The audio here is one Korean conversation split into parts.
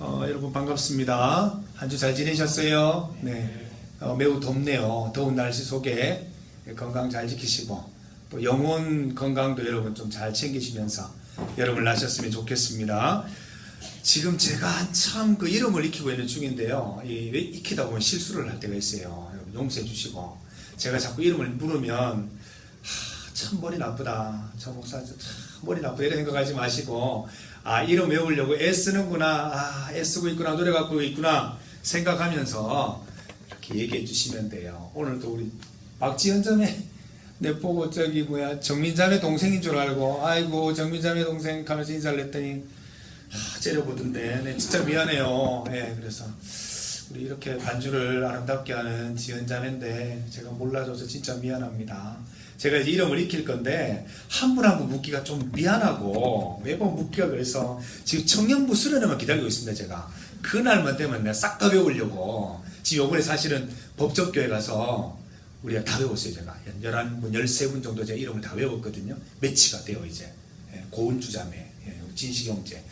여러분 반갑습니다. 한 주 잘 지내셨어요? 네. 매우 덥네요. 더운 날씨 속에 건강 잘 지키시고 또 영혼 건강도 여러분 좀 잘 챙기시면서 여러분 나셨으면 좋겠습니다. 지금 제가 한참 그 이름을 익히고 있는 중인데요. 왜 익히다 보면 실수를 할 때가 있어요. 여러분 용서해 주시고, 제가 자꾸 이름을 물으면 참 머리 나쁘다, 저 목사 참 머리 나쁘다 이런 생각하지 마시고, 이름 외우려고 애쓰는구나, 애쓰고 있구나, 노래 갖고 있구나 생각하면서 이렇게 얘기해 주시면 돼요. 오늘도 우리 박지현 자매 보고 정민자매 동생인 줄 알고, 아이고 정민자매 동생 하면서 인사를 했더니 째려보던데, 진짜 미안해요. 그래서 우리 이렇게 반주를 아름답게 하는 지은 자매인데 제가 몰라줘서 진짜 미안합니다. 제가 이제 이름을 익힐 건데 한 분 한 분 묻기가 좀 미안하고, 매번 묻기가 그래서 지금 청년부 수련회만 기다리고 있습니다. 제가 그날만 되면 내가 싹 다 외우려고 지금 요번에 사실은 법적교회 가서 우리가 다 외웠어요. 제가 11분, 13분 정도 제 이름을 다 외웠거든요. 매치가 돼요. 이제 고은주자매, 진식형제,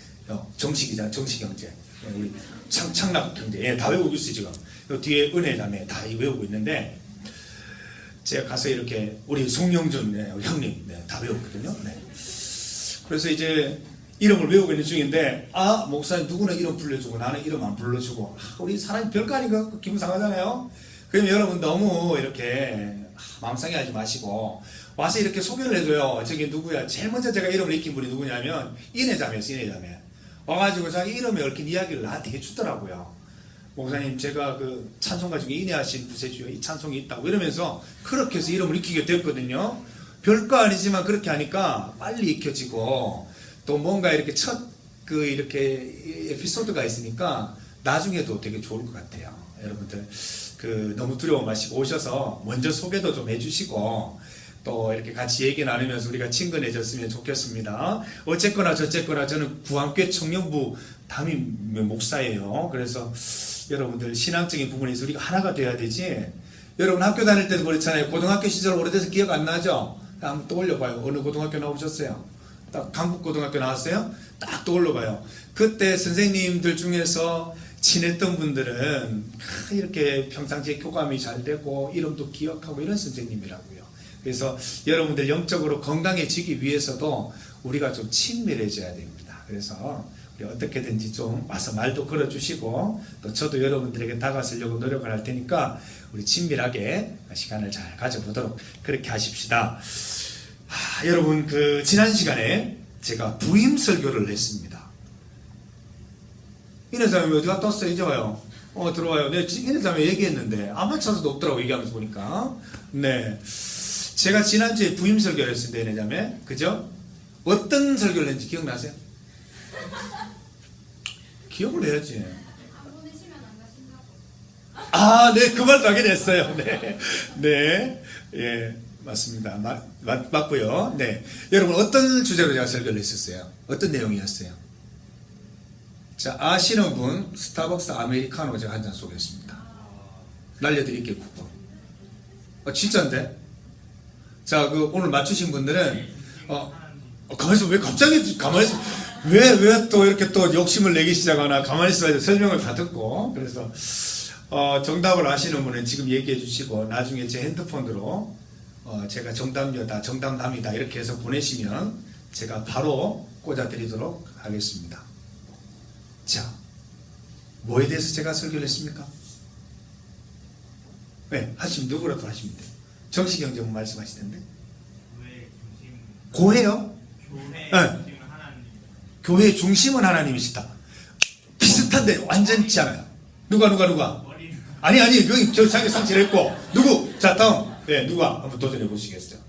정식형제, 우리 창락형제, 다 외우고 있어요. 지금 요 뒤에 은혜자매 다 외우고 있는데, 제가 가서 이렇게 우리 송영준 형님 다 외웠거든요. 그래서 이제 이름을 외우고 있는 중인데, 목사님 누구는 이름 불러주고 나는 이름 안 불러주고, 우리 사람이 별거 아니까 기분 상하잖아요. 그럼 여러분 너무 이렇게 마음 상해하지 마시고 와서 이렇게 소개를 해줘요. 저기 누구야? 제일 먼저 제가 이름을 익힌 분이 누구냐면 인혜자매였어요. 인혜자매 와가지고 자기 이름에 얽힌 이야기를 나한테 해주더라고요. 목사님, 제가 그 찬송가 중에 인혜하신 구세주여 이 찬송이 있다고 이러면서 그렇게 해서 이름을 익히게 됐거든요. 별거 아니지만 그렇게 하니까 빨리 익혀지고, 또 뭔가 이렇게 이렇게 에피소드가 있으니까 나중에도 되게 좋을 것 같아요. 여러분들 너무 두려워 마시고 오셔서 먼저 소개도 좀 해주시고, 또 이렇게 같이 얘기 나누면서 우리가 친근해졌으면 좋겠습니다. 어쨌거나 저쨌거나 저는 구안교회 청년부 담임 목사예요. 그래서 여러분들 신앙적인 부분에서 우리가 하나가 돼야 되지. 여러분 학교 다닐 때도 그렇잖아요. 고등학교 시절 오래돼서 기억 안 나죠? 한번 떠올려봐요. 어느 고등학교 나오셨어요? 딱 강북고등학교 나왔어요? 딱 떠올려봐요. 그때 선생님들 중에서 친했던 분들은 이렇게 평상시에 교감이 잘 되고 이름도 기억하고 이런 선생님이라고요. 그래서 여러분들 영적으로 건강해지기 위해서도 우리가 좀 친밀해져야 됩니다. 그래서 우리 어떻게든지 좀 와서 말도 걸어주시고, 또 저도 여러분들에게 다가서려고 노력을 할 테니까 우리 친밀하게 시간을 잘 가져보도록 그렇게 하십시다. 여러분 지난 시간에 제가 부임 설교를 했습니다. 인혜자매 어디 갔다 왔어요? 이제 와요. 들어와요. 네, 인혜자매 얘기했는데 아무 찬스도 없더라고, 얘기하면서 보니까. 제가 지난주에 부임 설교를 했습니다. 인혜자매, 그죠? 어떤 설교를 했는지 기억나세요? 기억을 해야지. 안 보내시면 안 가신다고. 네, 그 말도 하긴 했어요. 예, 맞습니다. 맞고요. 여러분 어떤 주제로 제가 설교를 했었어요? 어떤 내용이었어요? 자, 아시는 분 스타벅스 아메리카노 제가 한 잔 쏘겠습니다. 날려드릴게요, 쿠폰. 진짜인데? 자, 오늘 맞추신 분들은 가만있어. 왜 갑자기 가만있어? 왜 또 이렇게 또 욕심을 내기 시작하나? 가만있어야 설명을 다 듣고. 그래서 정답을 아시는 분은 지금 얘기해 주시고, 나중에 제 핸드폰으로 제가 정답여다, 정답남이다 이렇게 해서 보내시면 제가 바로 꽂아드리도록 하겠습니다. 자, 뭐에 대해서 제가 설교를 했습니까? 하시면 누구라도 하시면 돼요. 정식형제 말씀하시던데. 고해요? 교회의 중심은 하나님이시다. 비슷한데 완전치 않아요. 누가? 아니, 여기 저 자기 상실했고. 누구? 자, 다음. 누가? 한번 도전해 보시겠어요?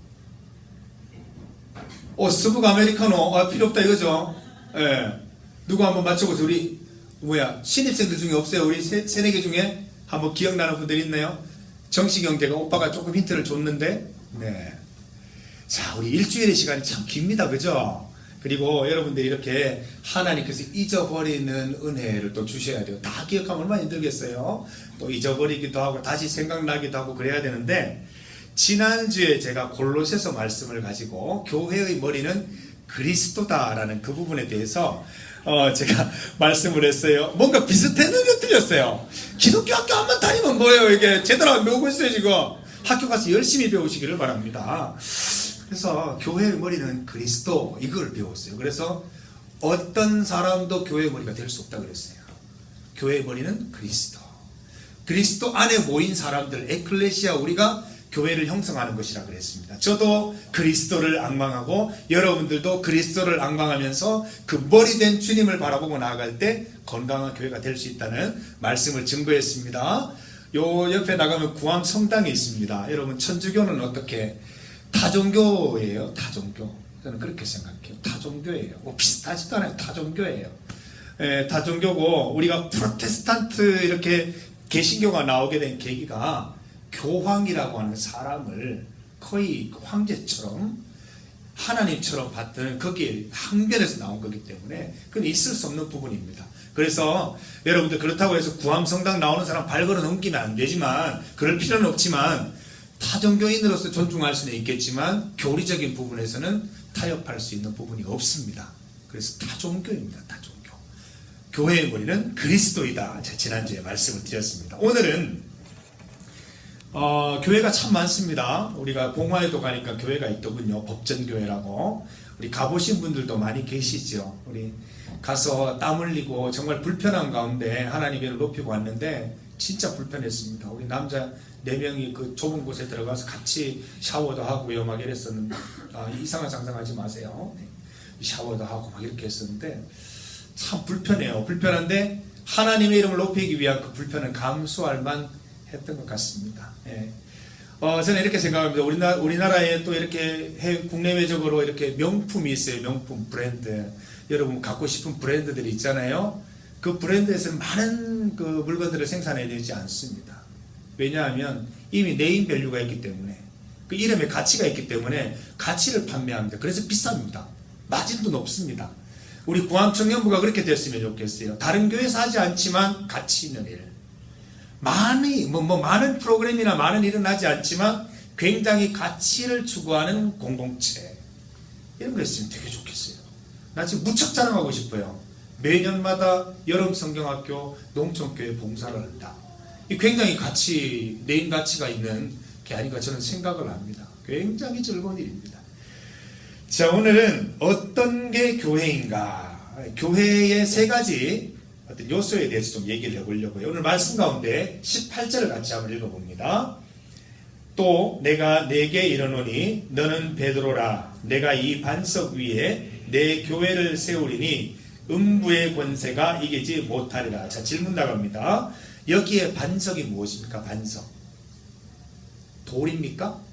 스북 아메리카노. 필요 없다 이거죠? 누구 한번 맞춰보세요. 우리 신입생들 중에 없어요? 우리 새내기 중에 한번 기억나는 분들 있나요? 정식형제가 오빠가 조금 힌트를 줬는데. 자, 우리 일주일의 시간이 참 깁니다, 그죠? 그리고 여러분들이 이렇게 하나님께서 잊어버리는 은혜를 또 주셔야 돼요. 다 기억하면 얼마나 힘들겠어요? 또 잊어버리기도 하고 다시 생각나기도 하고 그래야 되는데, 지난주에 제가 골로새서 말씀을 가지고 교회의 머리는 그리스도다라는 그 부분에 대해서 제가 말씀을 했어요. 뭔가 비슷했는데 틀렸어요. 기독교 학교 한번 다니면 뭐예요? 이게 제대로 안 배우고 있어요, 지금. 학교 가서 열심히 배우시기를 바랍니다. 그래서 교회의 머리는 그리스도, 이걸 배웠어요. 그래서 어떤 사람도 교회의 머리가 될 수 없다 그랬어요. 교회의 머리는 그리스도. 그리스도 안에 모인 사람들, 에클레시아, 우리가 교회를 형성하는 것이라 그랬습니다. 저도 그리스도를 앙망하고 여러분들도 그리스도를 앙망하면서 그 머리 된 주님을 바라보고 나아갈 때 건강한 교회가 될 수 있다는 말씀을 증거했습니다. 요 옆에 나가면 구암 성당이 있습니다. 여러분, 천주교는 어떻게? 타종교예요. 타종교. 저는 그렇게 생각해요. 타종교예요. 뭐 비슷하지도 않아요. 타종교예요. 타종교고, 우리가 프로테스탄트 이렇게 개신교가 나오게 된 계기가 교황이라고 하는 사람을 거의 황제처럼 하나님처럼 받드는, 거기에 항변에서 나온 거기 때문에 그건 있을 수 없는 부분입니다. 그래서 여러분들, 그렇다고 해서 구암성당 나오는 사람 발걸어 넘기면 안 되지만, 그럴 필요는 없지만, 타종교인으로서 존중할 수는 있겠지만 교리적인 부분에서는 타협할 수 있는 부분이 없습니다. 그래서 타종교입니다. 타종교. 교회의 머리는 그리스도이다. 제가 지난주에 말씀을 드렸습니다. 오늘은 교회가 참 많습니다. 우리가 봉화에도 가니까 교회가 있더군요. 법전교회라고. 우리 가보신 분들도 많이 계시죠. 우리 가서 땀 흘리고 정말 불편한 가운데 하나님의 이름을 높이고 왔는데 진짜 불편했습니다. 우리 남자 4명이 그 좁은 곳에 들어가서 같이 샤워도 하고요. 막 이랬었는데, 이상한 상상하지 마세요. 샤워도 하고 막 이렇게 했었는데 참 불편해요. 불편한데 하나님의 이름을 높이기 위한 그 불편은 감수할 만 했던 것 같습니다. 예. 저는 이렇게 생각합니다. 우리나라에 또 이렇게 국내외적으로 이렇게 명품이 있어요. 명품 브랜드. 여러분 갖고 싶은 브랜드들이 있잖아요. 그 브랜드에서는 많은 그 물건들을 생산해야 되지 않습니다. 왜냐하면 이미 네임 밸류가 있기 때문에, 그 이름에 가치가 있기 때문에 가치를 판매합니다. 그래서 비쌉니다. 마진도 높습니다. 우리 구암청년부가 그렇게 됐으면 좋겠어요. 다른 교회에서 하지 않지만 가치 있는 일. 많은 프로그램이나 많은 일은 하지 않지만 굉장히 가치를 추구하는 공동체. 이런 거 있으면 되게 좋겠어요. 나 지금 무척 자랑하고 싶어요. 매년마다 여름 성경학교 농촌교회 봉사를 한다. 이 굉장히 네임 가치가 있는 게 아닌가 저는 생각을 합니다. 굉장히 즐거운 일입니다. 자, 오늘은 어떤 게 교회인가? 교회의 3가지 어떤 요소에 대해서 좀 얘기를 해보려고요. 오늘 말씀 가운데 18절을 같이 한번 읽어봅니다. 또 내가 네게 이르노니 너는 베드로라. 내가 이 반석 위에 내 교회를 세우리니 음부의 권세가 이기지 못하리라. 자, 질문 나갑니다. 여기에 반석이 무엇입니까? 반석. 돌입니까?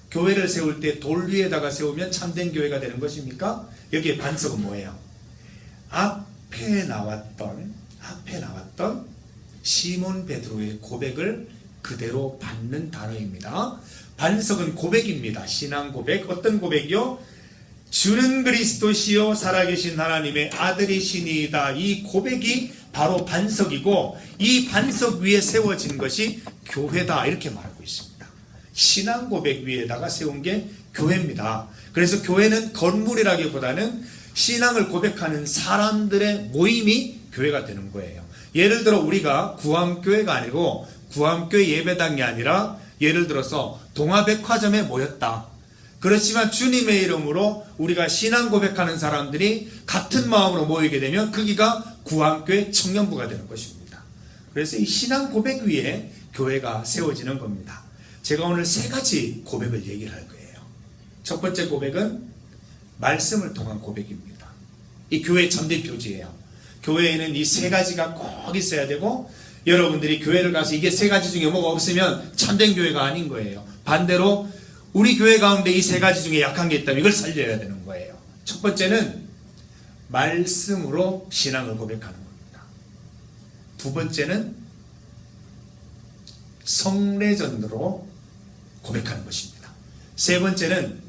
교회를 세울 때 돌 위에다가 세우면 참된 교회가 되는 것입니까? 여기에 반석은 뭐예요? 앞에 나왔던 시몬 베드로의 고백을 그대로 받는 단어입니다. 반석은 고백입니다. 신앙 고백. 어떤 고백이요? 주는 그리스도시요 살아계신 하나님의 아들이시니이다. 이 고백이 바로 반석이고, 이 반석 위에 세워진 것이 교회다. 이렇게 말하고 있습니다. 신앙 고백 위에다가 세운 게 교회입니다. 그래서 교회는 건물이라기보다는 신앙을 고백하는 사람들의 모임이 교회가 되는 거예요. 예를 들어 우리가 구암교회가 아니고 구암교회 예배당이 아니라 예를 들어서 동화백화점에 모였다. 그렇지만 주님의 이름으로 우리가 신앙 고백하는 사람들이 같은 마음으로 모이게 되면 거기가 구암교회 청년부가 되는 것입니다. 그래서 이 신앙 고백 위에 교회가 세워지는 겁니다. 제가 오늘 3가지 고백을 얘기를 할 거예요. 첫 번째 고백은 말씀을 통한 고백입니다. 이 교회의 참된 표지예요. 교회에는 이 3가지가 꼭 있어야 되고, 여러분들이 교회를 가서 이게 3가지 중에 뭐가 없으면 참된 교회가 아닌 거예요. 반대로 우리 교회 가운데 이 3가지 중에 약한 게 있다면 이걸 살려야 되는 거예요. 첫 번째는 말씀으로 신앙을 고백하는 겁니다. 두 번째는 성례전으로 고백하는 것입니다. 세 번째는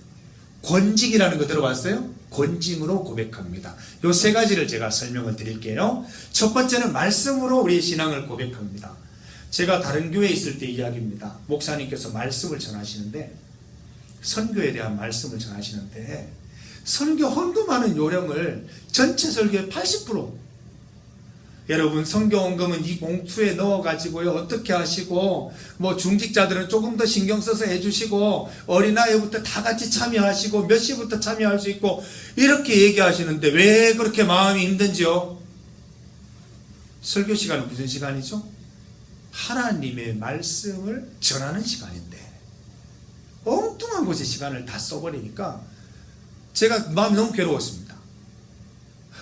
권징이라는 거 들어봤어요? 권징으로 고백합니다. 이 3가지를 제가 설명을 드릴게요. 첫 번째는 말씀으로 우리의 신앙을 고백합니다. 제가 다른 교회에 있을 때 이야기입니다. 목사님께서 말씀을 전하시는데, 선교에 대한 말씀을 전하시는데 선교 헌금하는 요령을 전체 설교의 80% 여러분 선교 헌금은 이 봉투에 넣어가지고요 어떻게 하시고 뭐 중직자들은 조금 더 신경 써서 해주시고 어린아이부터 다 같이 참여하시고 몇 시부터 참여할 수 있고 이렇게 얘기하시는데 왜 그렇게 마음이 힘든지요? 설교 시간은 무슨 시간이죠? 하나님의 말씀을 전하는 시간인데 엉뚱한 곳에 시간을 다 써버리니까 제가 마음이 너무 괴로웠습니다.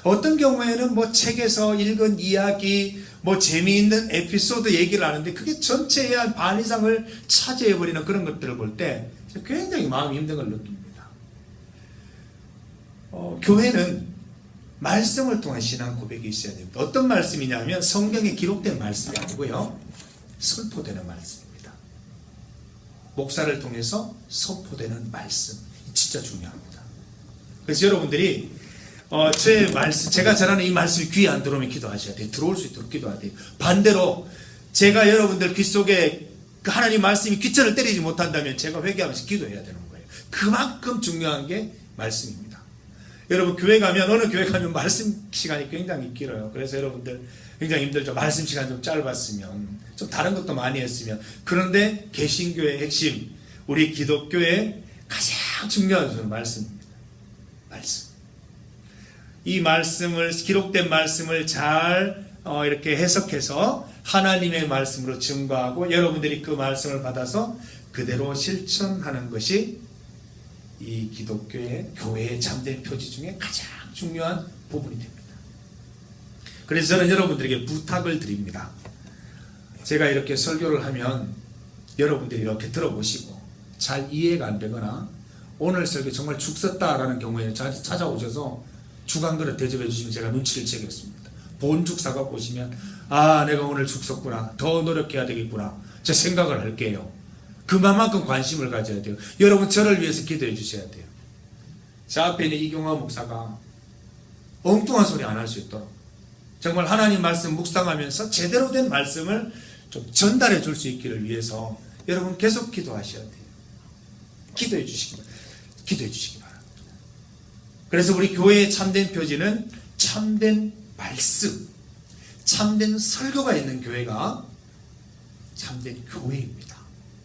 어떤 경우에는 뭐 책에서 읽은 이야기, 뭐 재미있는 에피소드 얘기를 하는데 그게 전체의 한 반 이상을 차지해버리는 그런 것들을 볼 때 굉장히 마음이 힘든 걸 느낍니다. 교회는 말씀을 통한 신앙 고백이 있어야 됩니다. 어떤 말씀이냐면 성경에 기록된 말씀이 아니고요. 선포되는 말씀입니다. 목사를 통해서 선포되는 말씀. 진짜 중요합니다. 그래서 여러분들이 제가 전하는 이 말씀이 귀에 안 들어오면 기도하셔야 돼요. 들어올 수 있도록 기도해야 돼요. 반대로 제가 여러분들 귀 속에 그 하나님 말씀이 귀천을 때리지 못한다면 제가 회개하면서 기도해야 되는 거예요. 그만큼 중요한 게 말씀입니다. 여러분 교회 가면 어느 교회 가면 말씀 시간이 굉장히 길어요. 그래서 여러분들 굉장히 힘들죠. 말씀 시간 좀 짧았으면 좀 다른 것도 많이 했으면. 그런데 개신교의 핵심 우리 기독교의 가장 중요한 것은 말씀입니다. 말씀. 이 말씀을 기록된 말씀을 잘 이렇게 해석해서 하나님의 말씀으로 증거하고 여러분들이 그 말씀을 받아서 그대로 실천하는 것이 이 기독교의 교회의 참된 표지 중에 가장 중요한 부분이 됩니다. 그래서 저는 여러분들에게 부탁을 드립니다. 제가 이렇게 설교를 하면 여러분들이 이렇게 들어보시고 잘 이해가 안 되거나 오늘 설교 정말 죽 썼다라는 경우에는 찾아오셔서 죽 한 그릇 대접해 주시면 제가 눈치를 채겠습니다. 본죽 사갖고 오시면 아 내가 오늘 죽 썼구나 더 노력해야 되겠구나 제 생각을 할게요. 그만큼 관심을 가져야 돼요. 여러분 저를 위해서 기도해 주셔야 돼요. 제 앞에 있는 이경화 목사가 엉뚱한 소리 안 할 수 있도록 정말 하나님 말씀 묵상하면서 제대로 된 말씀을 좀 전달해 줄 수 있기를 위해서 여러분 계속 기도하셔야 돼요. 기도해 주시기 바랍니다. 그래서 우리 교회의 참된 표지는 참된 말씀, 참된 설교가 있는 교회가 참된 교회입니다.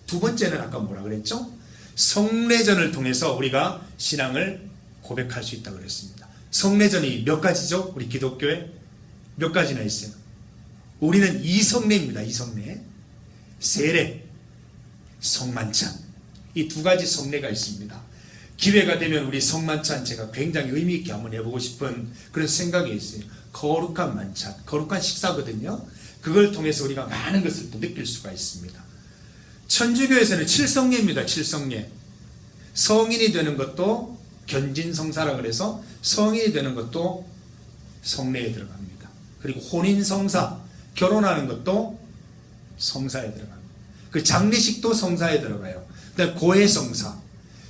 두 번째는 아까 뭐라 그랬죠? 성례전을 통해서 우리가 신앙을 고백할 수 있다고 그랬습니다. 성례전이 몇 가지죠? 우리 기독교에 몇 가지나 있어요. 우리는 이성례입니다. 이성례, 세례, 성만찬 이 두 가지 성례가 있습니다. 기회가 되면 우리 성만찬 제가 굉장히 의미 있게 한번 해보고 싶은 그런 생각이 있어요. 거룩한 만찬, 거룩한 식사거든요. 그걸 통해서 우리가 많은 것을 또 느낄 수가 있습니다. 천주교에서는 칠성례입니다. 칠성례. 성인이 되는 것도 견진성사라 그래서 성인이 되는 것도 성례에 들어갑니다. 그리고 혼인성사, 결혼하는 것도 성사에 들어갑니다. 그 장례식도 성사에 들어가요. 그다음에 고해성사,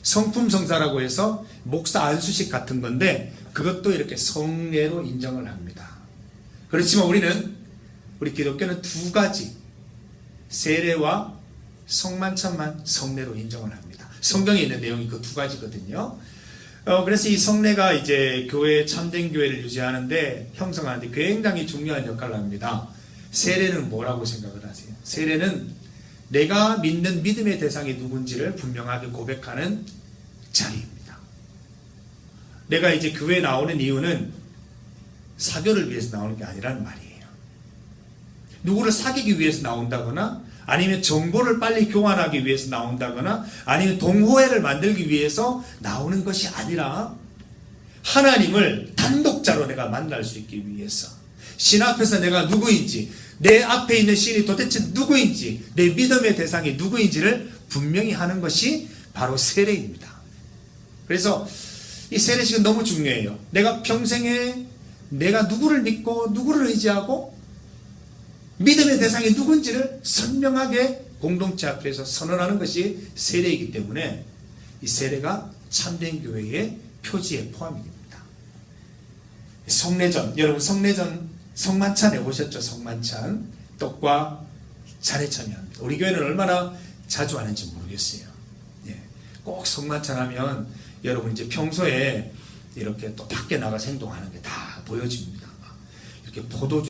성품성사라고 해서 목사 안수식 같은 건데 그것도 이렇게 성례로 인정을 합니다. 그렇지만 우리 기독교는 두 가지 세례와 성만찬만 성례로 인정을 합니다. 성경에 있는 내용이 그 두 가지거든요. 그래서 이 성례가 이제 교회 참된 교회를 유지하는데 형성하는데 굉장히 중요한 역할을 합니다. 세례는 뭐라고 생각을 하세요? 세례는 내가 믿는 믿음의 대상이 누군지를 분명하게 고백하는 자리입니다. 내가 이제 교회에 나오는 이유는 사교를 위해서 나오는 게 아니라는 말이에요. 누구를 사귀기 위해서 나온다거나 아니면 정보를 빨리 교환하기 위해서 나온다거나 아니면 동호회를 만들기 위해서 나오는 것이 아니라 하나님을 단독자로 내가 만날 수 있기 위해서 신 앞에서 내가 누구인지 내 앞에 있는 신이 도대체 누구인지 내 믿음의 대상이 누구인지를 분명히 하는 것이 바로 세례입니다. 그래서 이 세례식은 너무 중요해요. 내가 평생에 내가 누구를 믿고 누구를 의지하고 믿음의 대상이 누군지를 선명하게 공동체 앞에서 선언하는 것이 세례이기 때문에 이 세례가 참된 교회의 표지에 포함이 됩니다. 성례전, 여러분 성례전 성만찬에 오셨죠? 성만찬 떡과 잔에 참여합니다. 우리 교회는 얼마나 자주 하는지 모르겠어요. 꼭 성만찬 하면 여러분 이제 평소에 이렇게 또 밖에 나가서 행동하는 게 다 보여집니다. 이렇게 포도주